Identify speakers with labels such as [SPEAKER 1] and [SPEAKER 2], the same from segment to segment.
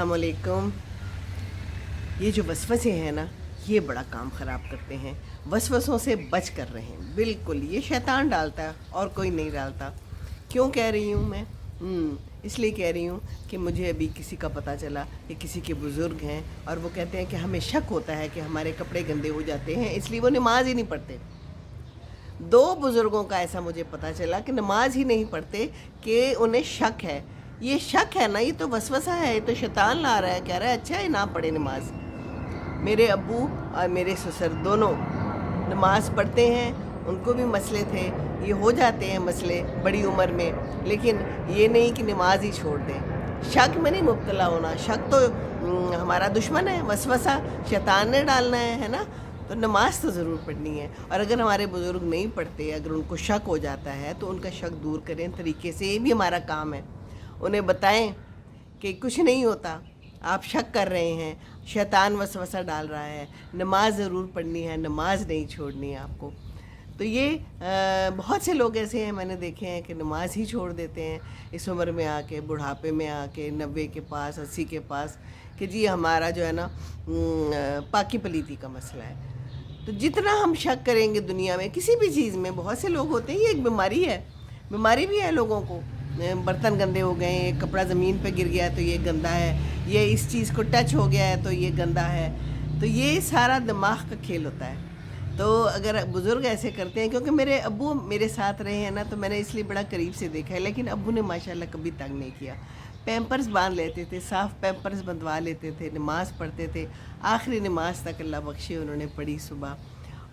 [SPEAKER 1] अस्सलाम वालेकुम। ये जो वसवसे हैं ना, ये बड़ा काम ख़राब करते हैं। वसवसों से बच कर रहें, बिल्कुल। ये शैतान डालता है और कोई नहीं डालता। क्यों कह रही हूँ मैं? इसलिए कह रही हूँ कि मुझे अभी किसी का पता चला कि किसी के बुज़ुर्ग हैं और वो कहते हैं कि हमें शक होता है कि हमारे कपड़े गंदे हो जाते हैं, इसलिए वो नमाज ही नहीं पढ़ते। 2 बुज़ुर्गों का ऐसा मुझे पता चला कि नमाज ही नहीं पढ़ते, कि उन्हें शक है। ये शक है ना, ये तो वसवसा है, ये तो शैतान ला रहा है, कह रहा है अच्छा है ना पढ़े नमाज। मेरे अब्बू और मेरे ससुर दोनों नमाज पढ़ते हैं, उनको भी मसले थे, ये हो जाते हैं मसले बड़ी उम्र में, लेकिन ये नहीं कि नमाज ही छोड़ दें। शक में नहीं मुब्तला होना, शक तो हमारा दुश्मन है, वसवसा शैतान ने डालना है ना। तो नमाज तो ज़रूर पढ़नी है। और अगर हमारे बुज़ुर्ग नहीं पढ़ते, अगर उनको शक हो जाता है तो उनका शक दूर करें तरीके से, ये भी हमारा काम है। उन्हें बताएं कि कुछ नहीं होता, आप शक कर रहे हैं, शैतान वसवसा डाल रहा है, नमाज ज़रूर पढ़नी है, नमाज नहीं छोड़नी है आपको। तो ये बहुत से लोग ऐसे हैं, मैंने देखे हैं कि नमाज ही छोड़ देते हैं इस उम्र में आके, बुढ़ापे में आके, 90 के पास, 80 के पास, कि जी हमारा जो है ना पाकी पलीती का मसला है। तो जितना हम शक करेंगे दुनिया में किसी भी चीज़ में, बहुत से लोग होते हैं, ये एक बीमारी है, बीमारी भी है लोगों को। बर्तन गंदे हो गए, एक कपड़ा ज़मीन पे गिर गया तो ये गंदा है, ये इस चीज़ को टच हो गया है तो ये गंदा है। तो ये सारा दिमाग का खेल होता है। तो अगर बुज़ुर्ग ऐसे करते हैं, क्योंकि मेरे अब्बू मेरे साथ रहे हैं ना, तो मैंने इसलिए बड़ा करीब से देखा है, लेकिन अब्बू ने माशाल्लाह कभी तंग नहीं किया। पैम्पर्स बांध लेते थे, साफ़ पैम्पर्स बंधवा लेते थे, नमाज़ पढ़ते थे, आखिरी नमाज तक अल्लाह बख्शे उन्होंने पढ़ी सुबह,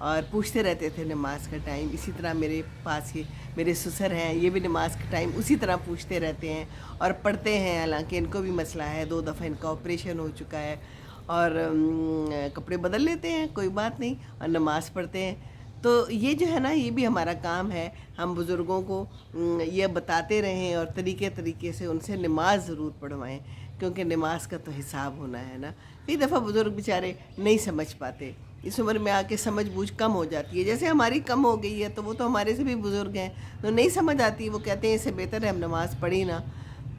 [SPEAKER 1] और पूछते रहते थे नमाज का टाइम। इसी तरह मेरे पास ही मेरे ससुर हैं, ये भी नमाज का टाइम उसी तरह पूछते रहते हैं और पढ़ते हैं। हालांकि इनको भी मसला है, 2 दफ़ा इनका ऑपरेशन हो चुका है, और कपड़े बदल लेते हैं, कोई बात नहीं, और नमाज़ पढ़ते हैं। तो ये जो है ना, ये भी हमारा काम है, हम बुज़ुर्गों को ये बताते रहें और तरीके तरीके से उनसे नमाज ज़रूर पढ़वाएं, क्योंकि नमाज का तो हिसाब होना है ना। कई दफ़ा बुज़ुर्ग बेचारे नहीं समझ पाते, इस उम्र में आके समझ बूझ कम हो जाती है, जैसे हमारी कम हो गई है, तो वो तो हमारे से भी बुज़ुर्ग हैं, तो नहीं समझ आती, वो कहते हैं इससे बेहतर है हम नमाज़ पढ़ी ना।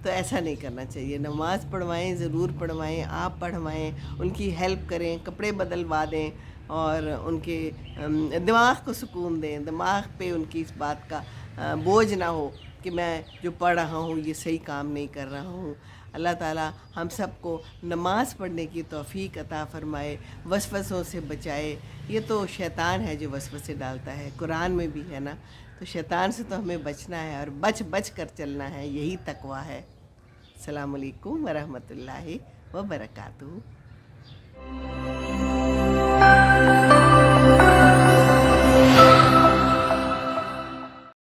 [SPEAKER 1] तो ऐसा नहीं करना चाहिए, नमाज़ पढ़वाएं, ज़रूर पढ़वाएं, आप पढ़वाएं, उनकी हेल्प करें, कपड़े बदलवा दें, और उनके दिमाग को सुकून दें, दिमाग पे उनकी इस बात का बोझ ना हो कि मैं जो पढ़ रहा हूँ ये सही काम नहीं कर रहा हूँ। अल्लाह ताला हम सबको नमाज़ पढ़ने की तौफ़ीक अता फ़रमाए, वसवसों से बचाए। ये तो शैतान है जो वसवसे डालता है, कुरान में भी है ना। तो शैतान से तो हमें बचना है और बच बच कर चलना है, यही तक़वा है। अस्सलामु अलैकुम वरहमतुल्लाहि व बरकातुहू।